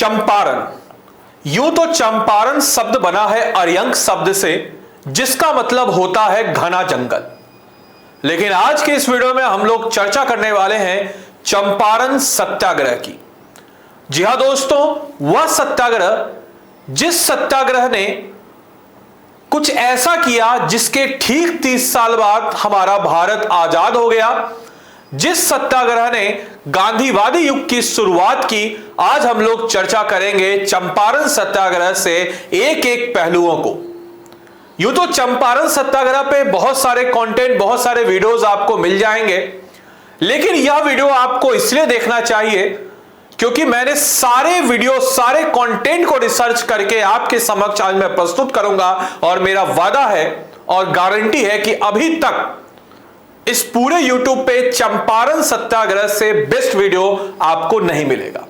चंपारण। यूं तो चंपारण शब्द बना है अर्यंक शब्द से, जिसका मतलब होता है घना जंगल। लेकिन आज के इस वीडियो में हम लोग चर्चा करने वाले हैं चंपारण सत्याग्रह की। जी हां दोस्तों, वह सत्याग्रह जिस सत्याग्रह ने कुछ ऐसा किया जिसके ठीक 30 साल बाद हमारा भारत आजाद हो गया, जिस सत्याग्रह ने गांधीवादी युग की शुरुआत की। आज हम लोग चर्चा करेंगे चंपारण सत्याग्रह से एक एक पहलुओं को। यूं तो चंपारण सत्याग्रह पे बहुत सारे कंटेंट, बहुत सारे वीडियोस आपको मिल जाएंगे, लेकिन यह वीडियो आपको इसलिए देखना चाहिए क्योंकि मैंने सारे वीडियो, सारे कंटेंट को रिसर्च करके आपके समक्ष आज मैं प्रस्तुत करूंगा। और मेरा वादा है और गारंटी है कि अभी तक इस पूरे YouTube पे चंपारण सत्याग्रह से बेस्ट वीडियो आपको नहीं मिलेगा।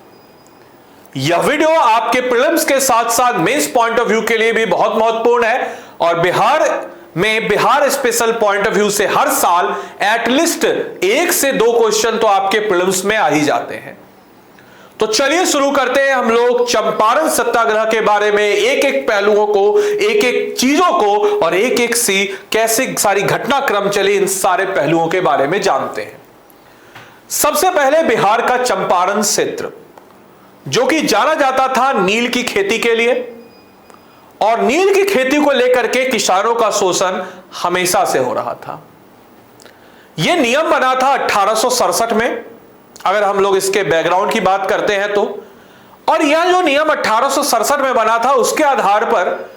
यह वीडियो आपके प्रीलिम्स के साथ साथ मेंस पॉइंट ऑफ व्यू के लिए भी बहुत महत्वपूर्ण है। और Bihar special point of view से हर साल एटलीस्ट 1 से 2 क्वेश्चन तो आपके प्रीलिम्स में आ ही जाते हैं। तो चलिए शुरू करते हैं हम लोग चंपारण सत्याग्रह के बारे में, एक एक पहलुओं को, एक एक चीजों को और एक एक सी कैसे सारी घटनाक्रम चली, इन सारे पहलुओं के बारे में जानते हैं। सबसे पहले बिहार का चंपारण क्षेत्र, जो कि जाना जाता था नील की खेती के लिए, और नील की खेती को लेकर के किसानों का शोषण हमेशा से हो रहा था। यह नियम बना था 1867 में, अगर हम लोग इसके बैकग्राउंड की बात करते हैं तो। और यह जो नियम 1867 में बना था, उसके आधार पर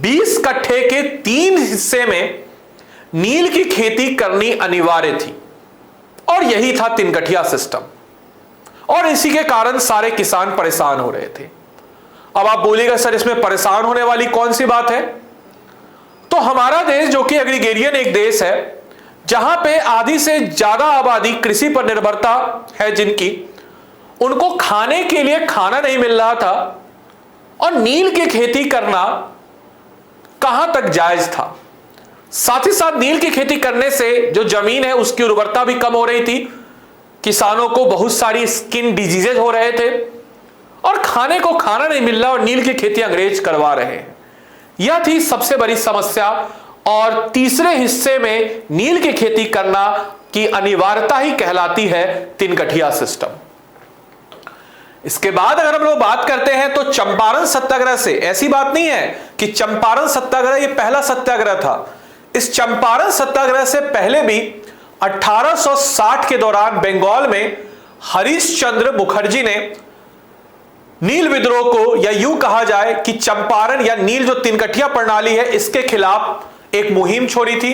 20 कट्ठे के 3 हिस्से में नील की खेती करनी अनिवार्य थी, और यही था 3 गठिया सिस्टम। और इसी के कारण सारे किसान परेशान हो रहे थे। अब आप बोलिएगा सर, इसमें परेशान होने वाली कौन सी बात है? तो हमारा देश, जो कि एग्रीगेरियन एक देश है, जहां पे आधी से ज्यादा आबादी कृषि पर निर्भरता है जिनकी, उनको खाने के लिए खाना नहीं मिल रहा था, और नील की खेती करना कहां तक जायज था। साथ ही साथ नील की खेती करने से जो जमीन है उसकी उर्वरता भी कम हो रही थी, किसानों को बहुत सारी स्किन डिजीजेज हो रहे थे, और खाने को खाना नहीं मिल रहा और नील की खेती अंग्रेज करवा रहे हैं। यह थी सबसे बड़ी समस्या। और तीसरे हिस्से में नील की खेती करना की अनिवार्यता ही कहलाती है 3 गठिया सिस्टम। इसके बाद अगर हम लोग बात करते हैं तो चंपारण सत्याग्रह से, ऐसी बात नहीं है कि चंपारण सत्याग्रह ये पहला सत्याग्रह था। इस चंपारण सत्याग्रह से पहले भी 1860 के दौरान बंगाल में हरीशचंद्र मुखर्जी ने नील विद्रोह को, या यूं कहा जाए कि चंपारण या नील जो 3 गठिया प्रणाली है, इसके खिलाफ एक मुहिम छोड़ी थी।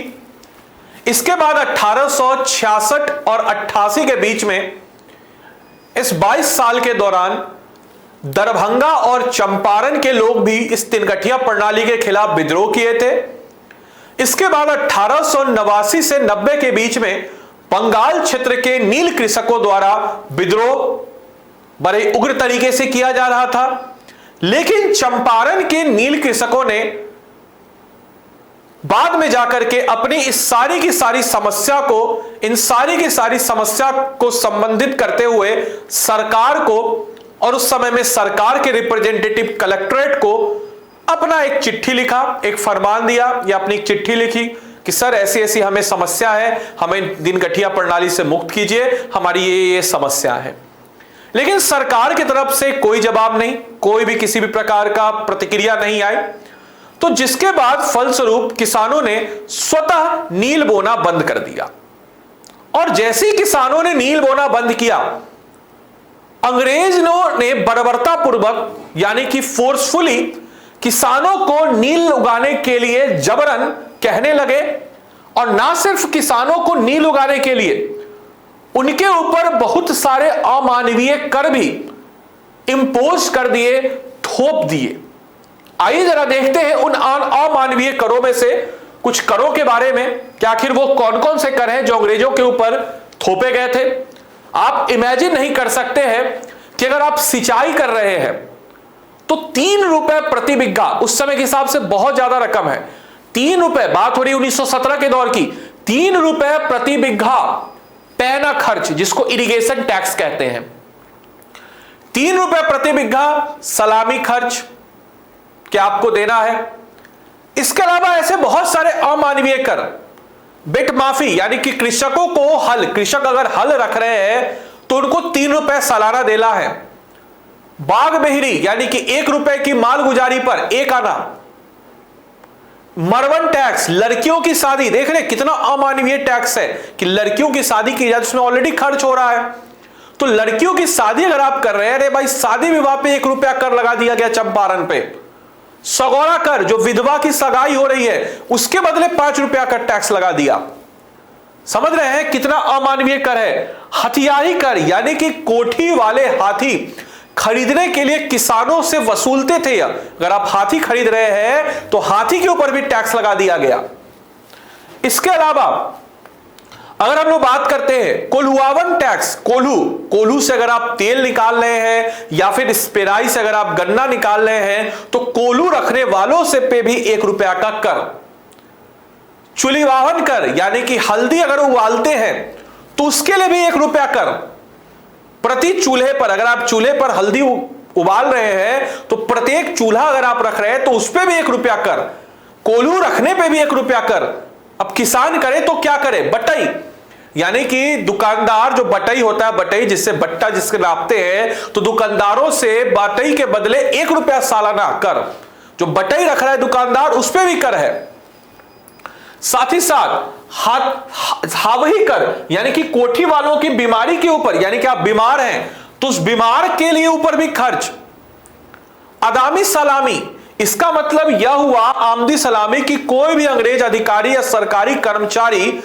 इसके बाद 1866 और 88 के बीच में इस 22 साल के दौरान दरभंगा और चंपारण के लोग भी इस 3 गठिया प्रणाली के खिलाफ विद्रोह किए थे। इसके बाद 1889 से 90 के बीच में बंगाल क्षेत्र के नील कृषकों द्वारा विद्रोह बड़े उग्र तरीके से किया जा रहा था। लेकिन चंपारण के नील कृषकों ने बाद में जाकर के अपनी इस सारी की सारी समस्या को, इन सारी की सारी समस्या को संबंधित करते हुए सरकार को, और उस समय में सरकार के रिप्रेजेंटेटिव कलेक्ट्रेट को अपना एक चिट्ठी लिखा, एक फरमान दिया या अपनी एक चिट्ठी लिखी कि सर ऐसी ऐसी हमें समस्या है, हमें 3 गठिया प्रणाली से मुक्त कीजिए, हमारी ये समस्या है। लेकिन सरकार की तरफ से कोई जवाब नहीं, कोई भी किसी भी प्रकार का प्रतिक्रिया नहीं आई। तो जिसके बाद फलस्वरूप किसानों ने स्वतः नील बोना बंद कर दिया। और जैसे ही किसानों ने नील बोना बंद किया, अंग्रेजों ने बर्बरतापूर्वक यानी कि फोर्सफुली किसानों को नील उगाने के लिए जबरन कहने लगे। और ना सिर्फ किसानों को नील उगाने के लिए, उनके ऊपर बहुत सारे अमानवीय कर भी इंपोज कर दिए, थोप दिए। आइए जरा देखते हैं उन अमानवीय करों में से कुछ करों के बारे में कि आखिर वो कौन कौन से कर हैं जो अंग्रेजों के ऊपर थोपे गए थे। आप इमेजिन नहीं कर सकते हैं कि अगर आप सिंचाई कर रहे हैं तो 3 रुपए प्रति बिघा, उस समय के हिसाब से बहुत ज्यादा रकम है। 3 रुपए, बात हो रही 1917 के दौर की, 3 रुपए प्रति बिघा पैना खर्च, जिसको इरिगेशन टैक्स कहते हैं, ₹3 प्रति बिघा सलामी खर्च क्या आपको देना है। इसके अलावा ऐसे बहुत सारे अमानवीय कर, बिट माफी यानी कि कृषकों को कृषक अगर हल रख रहे हैं तो उनको ₹3 सालाना देना है। बाग बेहरी यानी कि ₹1 की माल गुजारी पर 1 आना। मरवन टैक्स, लड़कियों की शादी, देख रहे कितना अमानवीय टैक्स है कि लड़कियों की शादी की जाती है, उसमें ऑलरेडी खर्च हो रहा है। तो लड़कियों की शादी अगर आप कर रहे हैं, अरे भाई शादी विवाह पे ₹1 कर लगा दिया गया चंपारण पे। सगौरा कर, जो विधवा की सगाई हो रही है उसके बदले ₹5 का टैक्स लगा दिया। समझ रहे हैं कितना अमानवीय कर है। हथियारी कर यानी कि कोठी वाले हाथी खरीदने के लिए किसानों से वसूलते थे। अगर आप हाथी खरीद रहे हैं तो हाथी के ऊपर भी टैक्स लगा दिया गया। इसके अलावा अगर हम लोग बात करते हैं कोल्हुआवन टैक्स, कोल्हू से अगर आप तेल निकाल रहे हैं या फिर स्पेराई से अगर आप गन्ना निकाल रहे हैं तो कोल्हू रखने वालों से पे भी ₹1 का कर। चूल्हीवाहन कर यानी कि हल्दी अगर उबालते हैं तो उसके लिए भी ₹1 कर। प्रति चूल्हे पर, अगर आप चूल्हे पर हल्दी उबाल रहे हैं तो प्रत्येक चूल्हा अगर आप रख रहे हैं तो उस पर भी ₹1 कर। कोल्हू रखने पे भी ₹1 कर। अब किसान करे तो क्या करे, बटई यानी कि दुकानदार जो बटई होता है, बटई जिससे बट्टा जिसके नापते हैं, तो दुकानदारों से बटई के बदले ₹1 सालाना कर। जो बटई रख रहा है दुकानदार उस पर भी कर है। साथ ही साथ हावही कर यानी कि कोठी वालों की बीमारी के ऊपर, यानी कि आप बीमार हैं तो उस बीमार के लिए ऊपर भी खर्च। आदामी सलामी, इसका मतलब यह हुआ आमदी सलामी कि कोई भी अंग्रेज अधिकारी या सरकारी कर्मचारी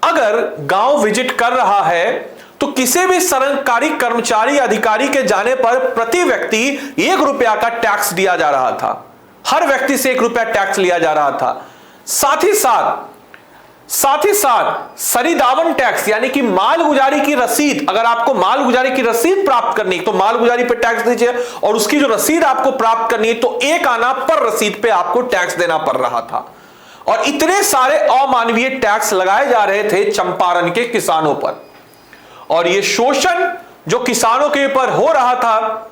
अगर गांव विजिट कर रहा है तो किसी भी सरकारी कर्मचारी अधिकारी के जाने पर प्रति व्यक्ति ₹1 का टैक्स दिया जा रहा था। हर व्यक्ति से ₹1 टैक्स लिया जा रहा था। साथ ही साथ सरीदावन टैक्स यानी कि माल गुजारी की रसीद, अगर आपको माल गुजारी की रसीद प्राप्त करनी है तो माल गुजारी पर टैक्स दीजिए, और उसकी जो रसीद आपको प्राप्त करनी है तो 1 आना पर रसीद पे आपको टैक्स देना पड़ रहा था। और इतने सारे अमानवीय टैक्स लगाए जा रहे थे चंपारण के किसानों पर। और यह शोषण जो किसानों के ऊपर हो रहा था,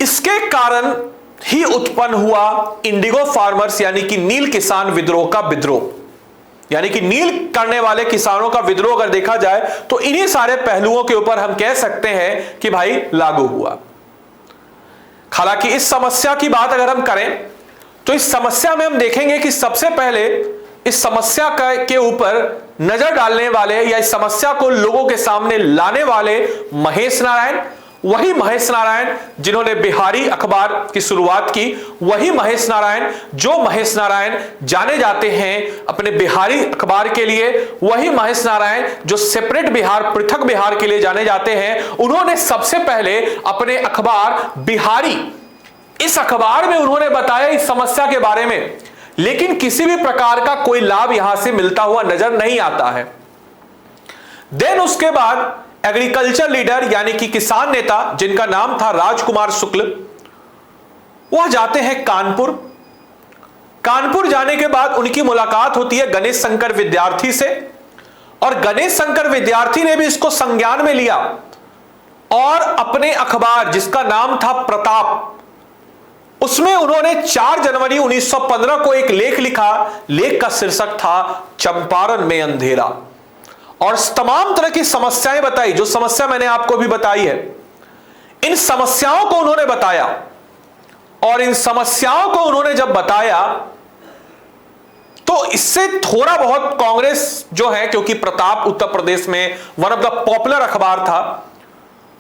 इसके कारण ही उत्पन्न हुआ इंडिगो फार्मर्स यानी कि नील किसान विद्रोह का विद्रोह। यानी कि नील करने वाले किसानों का विद्रोह अगर देखा जाए तो इन्हीं सारे पहलुओं के ऊपर हम कह सकते हैं कि भाई लागू हुआ। हालांकि इस समस्या की बात अगर हम करें तो इस समस्या में हम देखेंगे कि सबसे पहले इस समस्या के ऊपर नजर डालने वाले या इस समस्या को लोगों के सामने लाने वाले महेश नारायण, वही महेश नारायण जिन्होंने बिहारी अखबार की शुरुआत की, वही महेश नारायण जो महेश नारायण जाने जाते हैं अपने बिहारी अखबार के लिए, वही महेश नारायण जो सेपरेट बिहार, पृथक बिहार के लिए जाने जाते हैं। उन्होंने सबसे पहले अपने अखबार बिहारी, इस अखबार में उन्होंने बताया इस समस्या के बारे में, लेकिन किसी भी प्रकार का कोई लाभ यहां से मिलता हुआ नजर नहीं आता है। देन उसके बाद एग्रीकल्चर लीडर यानी कि किसान नेता जिनका नाम था राजकुमार शुक्ल, वह जाते हैं कानपुर। कानपुर जाने के बाद उनकी मुलाकात होती है गणेश शंकर विद्यार्थी से, और गणेश शंकर विद्यार्थी ने भी इसको संज्ञान में लिया और अपने अखबार जिसका नाम था प्रताप, उसमें उन्होंने 4 जनवरी 1915 को एक लेख लिखा। लेख का शीर्षक था चंपारण में अंधेरा, और तमाम तरह की समस्याएं बताई, जो समस्या मैंने आपको भी बताई है। इन समस्याओं को उन्होंने बताया, और इन समस्याओं को उन्होंने जब बताया तो इससे थोड़ा बहुत कांग्रेस जो है, क्योंकि प्रताप उत्तर प्रदेश में वन ऑफ द पॉपुलर अखबार था,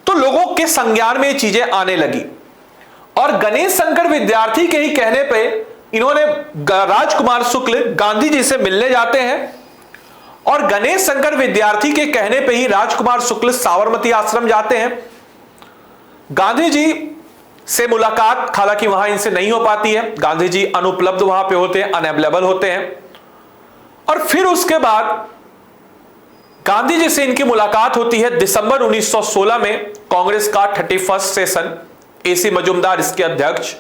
तो लोगों के संज्ञान में ये चीजें आने लगी। और गणेश शंकर विद्यार्थी के ही कहने पे इन्होंने राजकुमार शुक्ल गांधी जी से मिलने जाते हैं, और गणेश शंकर विद्यार्थी के कहने पे ही राजकुमार शुक्ल साबरमती आश्रम जाते हैं। गांधी जी से मुलाकात हालांकि वहां इनसे नहीं हो पाती है, गांधी जी अनुपलब्ध वहां पे होते हैं, अनअवेलेबल होते हैं। और फिर उसके बाद गांधी जी से इनकी मुलाकात होती है दिसंबर 1916 में, कांग्रेस का 31st सेशन, एसी मजुमदार इसके अध्यक्ष।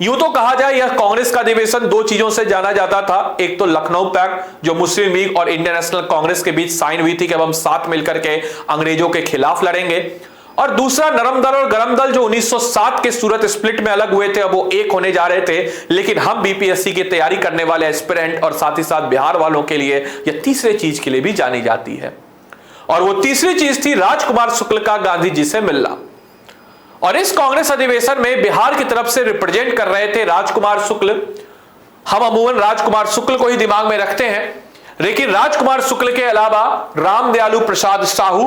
यूं तो कहा जाए यह कांग्रेस का अधिवेशन 2 चीजों से जाना जाता था। एक तो लखनऊ पैक्ट जो मुस्लिम लीग और इंडियन नेशनल कांग्रेस के बीच साइन हुई थी कि अब हम साथ मिलकर के अंग्रेजों के खिलाफ लड़ेंगे, और दूसरा नरम दल और गरम दल जो 1907 के सूरत स्प्लिट में अलग हुए थे, अब वो एक होने जा रहे थे। लेकिन हम बीपीएससी की तैयारी करने वाले एस्पिरेंट और साथ ही साथ बिहार वालों के लिए यह तीसरे चीज के लिए भी जानी जाती है, और वो तीसरी चीज थी राजकुमार शुक्ल का गांधी जी से मिलना। और इस कांग्रेस अधिवेशन में बिहार की तरफ से रिप्रेजेंट कर रहे थे राजकुमार शुक्ल। हम अमूमन राजकुमार शुक्ल को ही दिमाग में रखते हैं, लेकिन राजकुमार शुक्ल के अलावा रामदयालु प्रसाद साहू,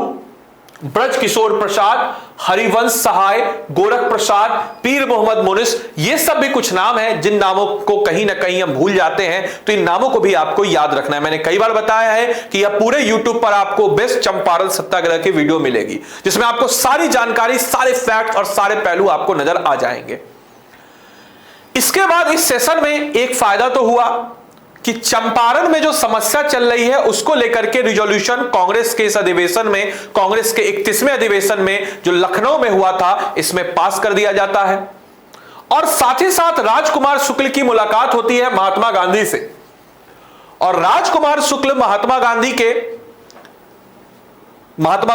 ब्रज किशोर प्रसाद, हरिवंश सहाय, गोरख प्रसाद, पीर मोहम्मद मुनिस, ये सब भी कुछ नाम हैं जिन नामों को कहीं ना कहीं हम भूल जाते हैं, तो इन नामों को भी आपको याद रखना है। मैंने कई बार बताया है कि यह पूरे YouTube पर आपको बेस्ट चंपारण सत्याग्रह की वीडियो मिलेगी, जिसमें आपको सारी जानकारी, सारे फैक्ट और सारे पहलू आपको नजर आ जाएंगे। इसके बाद इस सेशन में एक फायदा तो हुआ कि चंपारण में जो समस्या चल रही है उसको लेकर के रिजोल्यूशन कांग्रेस के इस अधिवेशन में, कांग्रेस के 31वें अधिवेशन में जो लखनऊ में हुआ था, इसमें पास कर दिया जाता है। और साथ ही साथ राजकुमार शुक्ल की मुलाकात होती है महात्मा गांधी से, और राजकुमार शुक्ल महात्मा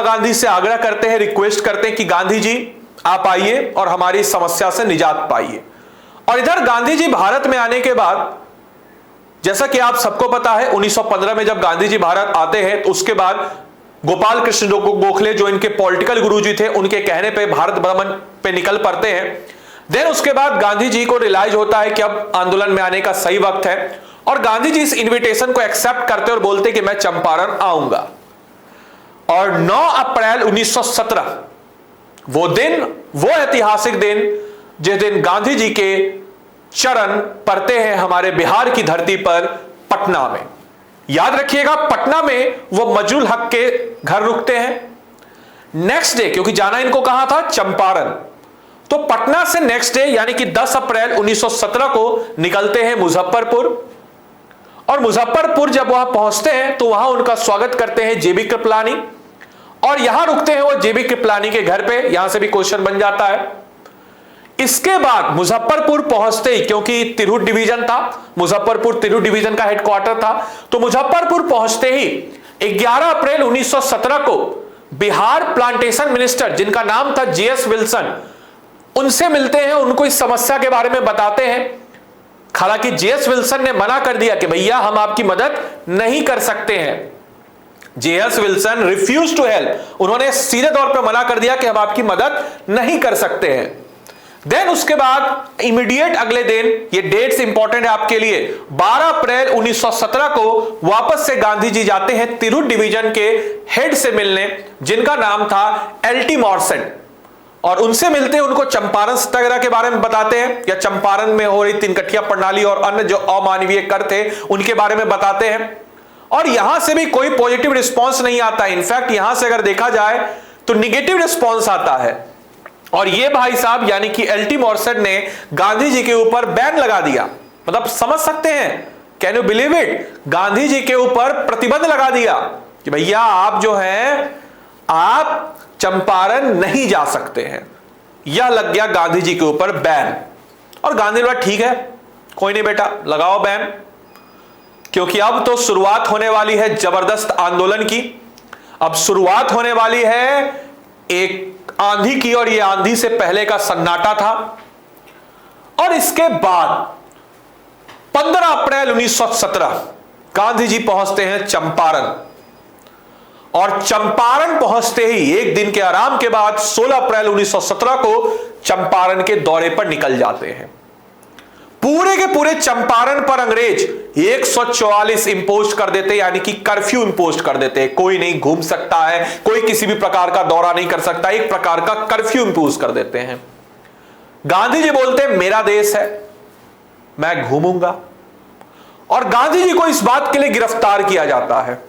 गांधी से आग्रह करते हैं, रिक्वेस्ट करते हैं कि गांधी जी आप आइए और हमारी समस्या से निजात पाइए। और इधर गांधी जी भारत में आने के बाद, जैसा कि आप सबको पता है, 1915 में जब गांधी जी भारत आते हैं तो उसके बाद गोपाल कृष्ण गोखले जो इनके पॉलिटिकल गुरुजी थे, उनके कहने पे भारत भ्रमण पे निकल पड़ते हैं। देन उसके बाद गांधी जी को रियलाइज होता है कि अब आंदोलन में आने का सही वक्त है, और गांधी जी इस इन्विटेशन को एक्सेप्ट करते और बोलते कि मैं चंपारण आऊंगा। और 9 अप्रैल 1917 वो दिन, वो ऐतिहासिक दिन, जिस दिन गांधी जी के चरण पड़ते हैं हमारे बिहार की धरती पर पटना में। याद रखिएगा, पटना में वो मजरूल हक के घर रुकते हैं। नेक्स्ट डे, क्योंकि जाना इनको कहां था, चंपारण, तो पटना से नेक्स्ट डे यानी कि 10 अप्रैल 1917 को निकलते हैं मुजफ्फरपुर। और मुजफ्फरपुर जब वहां पहुंचते हैं तो वहां उनका स्वागत करते हैं जेबी कृपलानी, और यहां रुकते हैं वो जेबी कृपलानी के घर पे। यहां से भी क्वेश्चन बन जाता है। इसके बाद मुजफ्फरपुर पहुंचते ही, क्योंकि तिरहुत डिवीजन था, मुजफ्फरपुर तिरहुत डिवीजन का हेडक्वार्टर था, तो मुजफ्फरपुर पहुंचते ही 11 अप्रैल 1917 को बिहार प्लांटेशन मिनिस्टर, जिनका नाम था जीएस विल्सन, उनसे मिलते हैं, उनको इस समस्या के बारे में बताते हैं। हालांकि जीएस विल्सन ने मना कर दिया कि भैया हम आपकी मदद नहीं कर सकते हैं। GS Wilson refuse to help, उन्होंने सीधे तौर पर मना कर दिया कि हम आपकी मदद नहीं कर सकते हैं। देन उसके बाद इमीडिएट अगले दिन, ये डेट्स इंपॉर्टेंट है आपके लिए, 12 अप्रैल 1917 को वापस से गांधी जी जाते हैं तिरहुत डिवीजन के हेड से मिलने, जिनका नाम था एलटी मॉर्सन, और उनसे मिलते हैं, उनको चंपारण सत्याग्रह के बारे में बताते हैं, या चंपारण में हो रही तीनकठिया प्रणाली और अन्य जो अमानवीय कर थे उनके बारे में बताते हैं। और यहां से भी कोई पॉजिटिव रिस्पॉन्स नहीं आता। इनफैक्ट यहां से अगर देखा जाए तो निगेटिव रिस्पॉन्स आता है। और ये भाई साहब यानी कि एलटी मॉर्सन ने गांधी जी के ऊपर बैन लगा दिया। मतलब समझ सकते हैं, can you believe it, Gandhi ji के ऊपर प्रतिबंध लगा दिया कि भैया आप जो हैं, आप चंपारण नहीं जा सकते हैं। यह लग गया गांधी जी के ऊपर बैन। और गांधी ने बोला ठीक है, कोई नहीं बेटा, लगाओ बैन, क्योंकि अब तो शुरुआत होने वाली है जबरदस्त आंदोलन की। अब शुरुआत होने वाली है एक आंधी की, और यह आंधी से पहले का सन्नाटा था। और इसके बाद 15 अप्रैल 1917 गांधी जी पहुंचते हैं चंपारण, और चंपारण पहुंचते ही एक दिन के आराम के बाद 16 अप्रैल 1917 को चंपारण के दौरे पर निकल जाते हैं। पूरे के पूरे चंपारण पर अंग्रेज 144 इंपोज कर देते, यानी कि कर्फ्यू इंपोज कर देते। कोई नहीं घूम सकता है, कोई किसी भी प्रकार का दौरा नहीं कर सकता, एक प्रकार का कर्फ्यू इंपोज कर देते हैं। गांधी जी बोलते हैं मेरा देश है, मैं घूमूंगा। और गांधी जी को इस बात के लिए गिरफ्तार किया जाता है,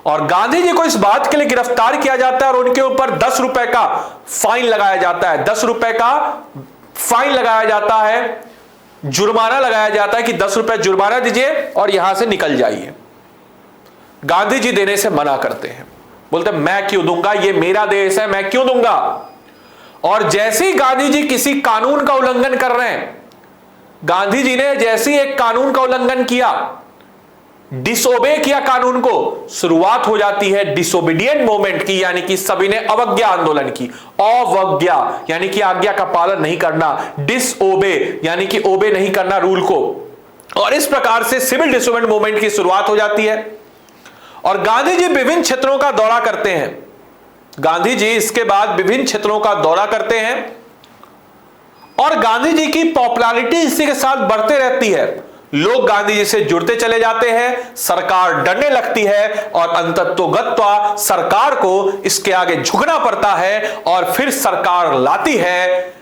और गांधी जी को इस बात के लिए गिरफ्तार किया जाता है, और उनके ऊपर 10 रुपए का फाइन लगाया जाता है। 10 रुपए का फाइन लगाया जाता है, जुर्माना लगाया जाता है कि 10 रुपए जुर्माना दीजिए और यहां से निकल जाइए। गांधी जी देने से मना करते हैं, बोलते हैं मैं क्यों दूंगा, ये मेरा देश है, मैं क्यों दूंगा। और जैसे ही गांधी जी किसी कानून का उल्लंघन कर रहे हैं, गांधी जी ने जैसे ही एक कानून का उल्लंघन किया, डिसोबे किया कानून को, शुरुआत हो जाती है डिसोबीडियंट मूवमेंट की, यानी कि सभी ने अवज्ञा आंदोलन की। अवज्ञा यानी कि आज्ञा का पालन नहीं करना, डिसओबे यानी कि ओबे नहीं करना रूल को, और इस प्रकार से सिविल डिसोबेडियंट मूवमेंट की शुरुआत हो जाती है। और गांधी जी विभिन्न क्षेत्रों का दौरा करते हैं। गांधी जी इसके बाद विभिन्न क्षेत्रों का दौरा करते हैं और गांधी जी की पॉपुलैरिटी इसी के साथ बढ़ते रहती है। लोग गांधी जी से जुड़ते चले जाते हैं, सरकार डरने लगती है और अंततोगत्वा सरकार को इसके आगे झुकना पड़ता है और फिर सरकार लाती है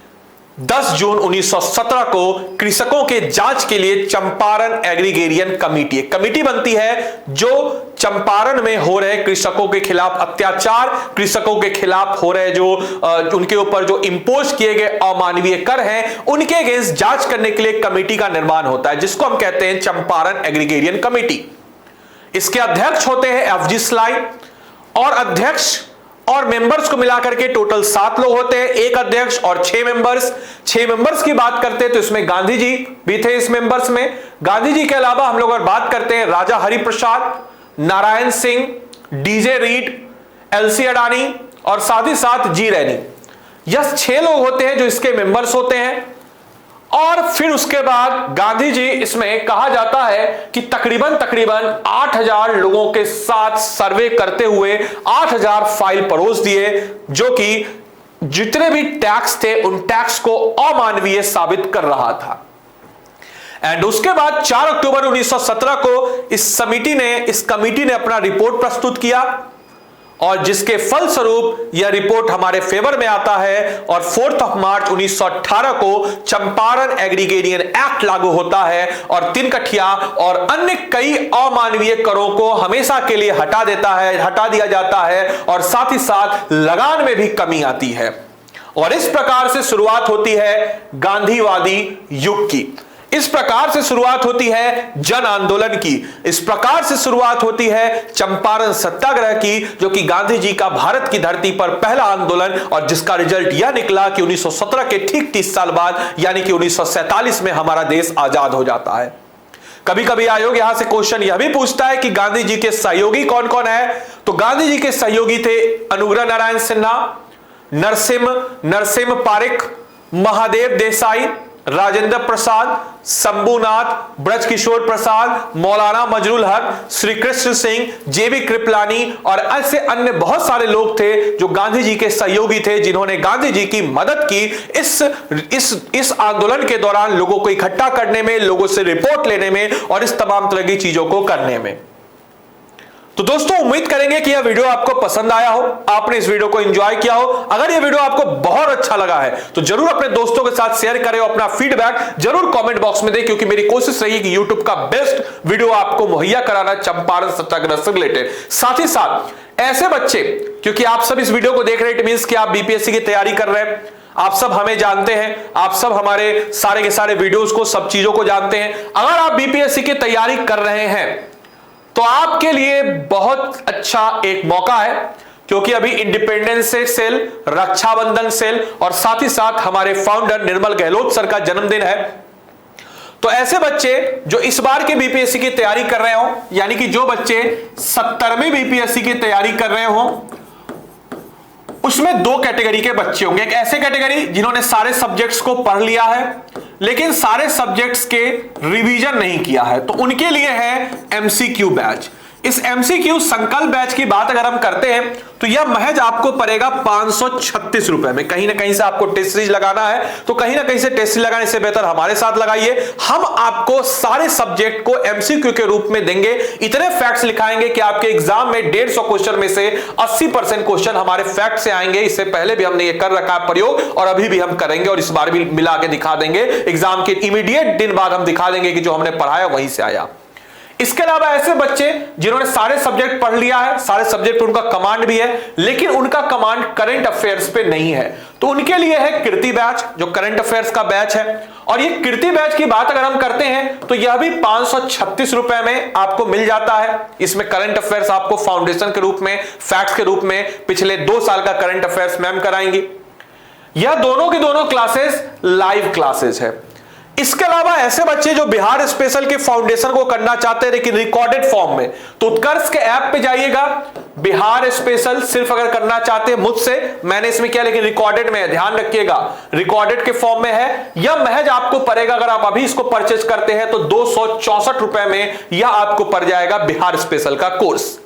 10 जून 1917 को कृषकों के जांच के लिए चंपारण एग्रीगेरियन कमेटी, एक कमेटी बनती है जो चंपारण में हो रहे कृषकों के खिलाफ अत्याचार, कृषकों के खिलाफ हो रहे जो उनके ऊपर जो इंपोज किए गए अमानवीय कर हैं, उनके अगेंस्ट जांच करने के लिए कमेटी का निर्माण होता है, जिसको हम कहते हैं चंपारण एग्रीगेरियन कमेटी। इसके अध्यक्ष होते हैं एफजी स्लाई और अध्यक्ष और मेंबर्स को मिलाकर के टोटल 7 लोग होते हैं, एक अध्यक्ष और 6 मेंबर्स। 6 मेंबर्स की बात करते हैं तो इसमें गांधी जी भी थे इस मेंबर्स में। गांधी जी के अलावा हम लोग अगर बात करते हैं Raja Hariprasad, Narayan Singh, DJ Reid, LC Adani और साथ ही साथ जी रैनी, यह 6 लोग होते हैं जो इसके मेंबर्स होते हैं। और फिर उसके बाद गांधी जी इसमें कहा जाता है कि तकरीबन 8000 लोगों के साथ सर्वे करते हुए 8000 फाइल परोस दिए, जो कि जितने भी टैक्स थे उन टैक्स को अमानवीय साबित कर रहा था। एंड उसके बाद 4 अक्टूबर 1917 को इस कमेटी ने अपना रिपोर्ट प्रस्तुत किया और जिसके फलस्वरूप यह रिपोर्ट हमारे फेवर में आता है और 4 मार्च 1918 को चंपारण एग्रीगेरियन एक्ट लागू होता है और तिनकठिया और अन्य कई अमानवीय करों को हमेशा के लिए हटा दिया जाता है और साथ ही साथ लगान में भी कमी आती है। और इस प्रकार से शुरुआत होती है गांधीवादी युग की। इस प्रकार से शुरुआत होती है जन आंदोलन की। इस प्रकार से शुरुआत होती है चंपारण सत्याग्रह की, जो कि गांधी जी का भारत की धरती पर पहला आंदोलन और जिसका रिजल्ट यह निकला कि 1917 के ठीक 30 साल बाद यानी कि 1947 में हमारा देश आजाद हो जाता है। कभी कभी आयोग यहां से क्वेश्चन यह भी पूछता है कि गांधी जी के सहयोगी कौन कौन है, तो गांधी जी के सहयोगी थे अनुग्रह नारायण सिन्हा, नरसिम्हा पारिख, महादेव देसाई, राजेंद्र प्रसाद, शंभुनाथ, ब्रजकिशोर प्रसाद, मौलाना मजरुल हक, श्री कृष्ण सिंह, जेबी कृपलानी और ऐसे अन्य बहुत सारे लोग थे जो गांधी जी के सहयोगी थे, जिन्होंने गांधी जी की मदद की इस आंदोलन के दौरान लोगों को इकट्ठा करने में, लोगों से रिपोर्ट लेने में और इस तमाम तरह की चीजों को करने में। तो दोस्तों उम्मीद करेंगे कि यह वीडियो आपको पसंद आया हो, आपने इस वीडियो को एंजॉय किया हो। अगर यह वीडियो आपको बहुत अच्छा लगा है तो जरूर अपने दोस्तों के साथ शेयर करें और अपना फीडबैक जरूर कमेंट बॉक्स में दें, क्योंकि मेरी कोशिश रही कि यूट्यूब का बेस्ट वीडियो आपको मुहैया कराना चंपारण सत्याग्रह से रिलेटेड। साथ ही साथ ऐसे बच्चे, क्योंकि आप सब इस वीडियो को देख रहे हैं, इट मींस कि आप बीपीएससी की तैयारी कर रहे हैं, आप सब हमें जानते हैं, आप सब हमारे सारे के सारे वीडियोस को, सब चीजों को जानते हैं। अगर आप बीपीएससी की तैयारी कर रहे हैं तो आपके लिए बहुत अच्छा एक मौका है, क्योंकि अभी इंडिपेंडेंस सेल, रक्षाबंधन सेल और साथ ही साथ हमारे फाउंडर निर्मल गहलोत सर का जन्मदिन है। तो ऐसे बच्चे जो इस बार के बीपीएससी की तैयारी कर रहे हो, यानी कि जो बच्चे 70वीं बीपीएससी की तैयारी कर रहे हो, उसमें 2 कैटेगरी के बच्चे होंगे। एक ऐसे कैटेगरी जिन्होंने सारे सब्जेक्ट्स को पढ़ लिया है लेकिन सारे सब्जेक्ट्स के रिवीजन नहीं किया है, तो उनके लिए है एमसीक्यू बैच। इस एमसीक्यू संकल्प बैच की बात अगर हम करते हैं तो यह महज आपको पड़ेगा 536 रुपए में। कहीं ना कहीं से आपको टेस्ट सीरीज लगाना है तो कहीं ना कहीं से टेस्ट सीरीज लगाने से बेहतर हमारे साथ लगाइए। हम आपको सारे सब्जेक्ट को एमसीक्यू के रूप में देंगे, इतने फैक्ट्स लिखाएंगे कि आपके एग्जाम में 150 क्वेश्चन में से 80% क्वेश्चन हमारे फैक्ट से आएंगे। इससे पहले भी हमने ये कर रखा है प्रयोग और अभी भी हम करेंगे और इस बार भी मिला के दिखा देंगे। एग्जाम के इमीडिएट दिन बाद हम दिखा देंगे कि जो हमने पढ़ाया वहीं से आया। इसके अलावा ऐसे बच्चे जिन्होंने सारे सब्जेक्ट पढ़ लिया है, सारे सब्जेक्ट पर उनका कमांड भी है, लेकिन उनका कमांड करंट अफेयर्स पे नहीं है, तो उनके लिए है कीर्ति बैच, जो करंट अफेयर्स का बैच है। और ये कीर्ति बैच की बात अगर हम करते हैं तो यह भी 536 रुपए में आपको मिल जाता है। इसमें करंट अफेयर्स आपको फाउंडेशन के रूप में, फैक्ट्स के रूप में पिछले 2 साल का करंट अफेयर्स मैम कराएंगी। यह दोनों की दोनों क्लासेस लाइव क्लासेस है। इसके अलावा ऐसे बच्चे जो बिहार स्पेशल के फाउंडेशन को करना चाहते हैं लेकिन रिकॉर्डेड फॉर्म में, तो उत्कर्ष के ऐप पे जाइएगा, बिहार स्पेशल सिर्फ अगर करना चाहते हैं मुझसे, मैंने इसमें किया लेकिन रिकॉर्डेड में है, ध्यान रखिएगा रिकॉर्डेड के फॉर्म में है। यह महज आपको पड़ेगा, अगर आप अभी इसको परचेज करते हैं तो 264 रुपए में यह आपको पड़ जाएगा बिहार स्पेशल का कोर्स।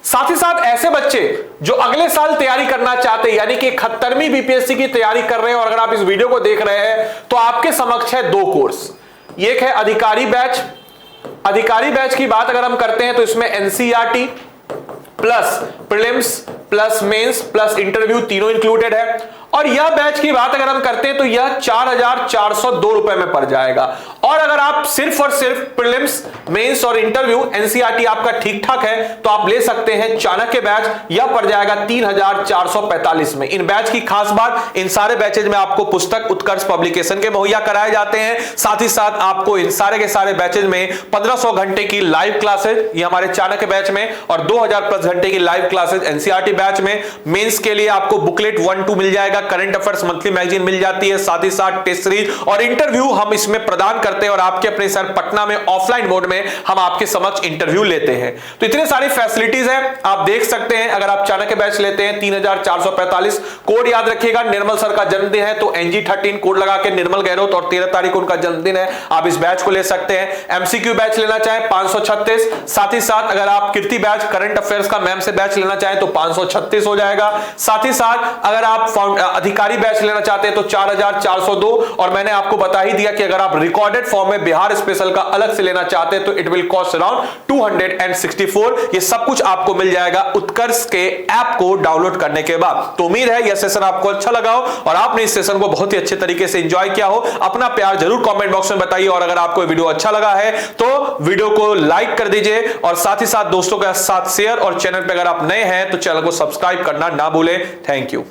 साथ ही साथ ऐसे बच्चे जो अगले साल तैयारी करना चाहते हैं, यानी कि 71वीं बीपीएससी की तैयारी कर रहे हैं, और अगर आप इस वीडियो को देख रहे हैं तो आपके समक्ष है 2 कोर्स। एक है अधिकारी बैच। अधिकारी बैच की बात अगर हम करते हैं तो इसमें NCERT plus prelims plus mains plus interview तीनों इंक्लूडेड है। और यह बैच की बात अगर हम करते हैं तो यह 4402 रुपए में पड़ जाएगा। और अगर आप सिर्फ और सिर्फ प्रीलिम्स मेंस और इंटरव्यू एनसीईआरटी आपका ठीक ठाक है तो आप ले सकते हैं चाणक्य बैच, यह पड़ जाएगा 3445 में। इन बैच की खास बात, इन सारे बैचेज में आपको पुस्तक उत्कर्ष पब्लिकेशन के मुहैया कराए जाते हैं। साथ ही साथ आपको इन सारे के सारे बैचेज में 1500 घंटे की लाइव क्लासेज ये हमारे चाणक्य बैच में, और 2000 प्लस घंटे की लाइव क्लासेज एनसीईआरटी बैच में। मेंस के लिए आपको बुकलेट 1-2 मिल जाएगा, करंट अफेयर्स मंथली मैगजीन मिल जाती है, साथ ही साथ टेस्ट सीरीज और इंटरव्यू हम इसमें प्रदान करते हैं, और आपके अपने सर पटना में ऑफलाइन मोड में हम आपके समक्ष इंटरव्यू लेते हैं। तो इतनी सारी फैसिलिटीज हैं, आप देख सकते हैं। अगर आप चाणक्य बैच लेते हैं 3445, कोड याद रखिएगा, निर्मल सर का जन्मदिन है तो NG13 कोड लगा के निर्मल गहलोत, और 13 तारीख उनका जन्मदिन है, आप इस बैच को ले सकते हैं। एमसीक्यू बैच लेना चाहें 536, साथ ही साथ अगर आप कीर्ति बैच करंट अफेयर्स का मैम से बैच लेना चाहें तो 536 हो जाएगा। साथ ही साथ अगर आप अधिकारी बैच लेना चाहते हैं तो 4402, और मैंने आपको बता ही दिया कि अगर आप रिकॉर्डेड फॉर्म में बिहार स्पेशल का अलग से लेना चाहते हैं तो इट विल कॉस्ट अराउंड 264। ये सब कुछ आपको मिल जाएगा उत्कर्ष के ऐप को डाउनलोड करने के बाद। तो उम्मीद है यह सेशन आपको अच्छा लगा हो और आपने इस सेशन को बहुत ही अच्छे तरीके से एंजॉय किया हो। अपना प्यार जरूर कमेंट बॉक्स में बताइए, और अगर आपको वीडियो अच्छा लगा है तो वीडियो को लाइक कर दीजिए, और साथ ही साथ दोस्तों के साथ शेयर, और चैनल पर अगर आप नए हैं तो चैनल को सब्सक्राइब करना ना भूलें। Thank you.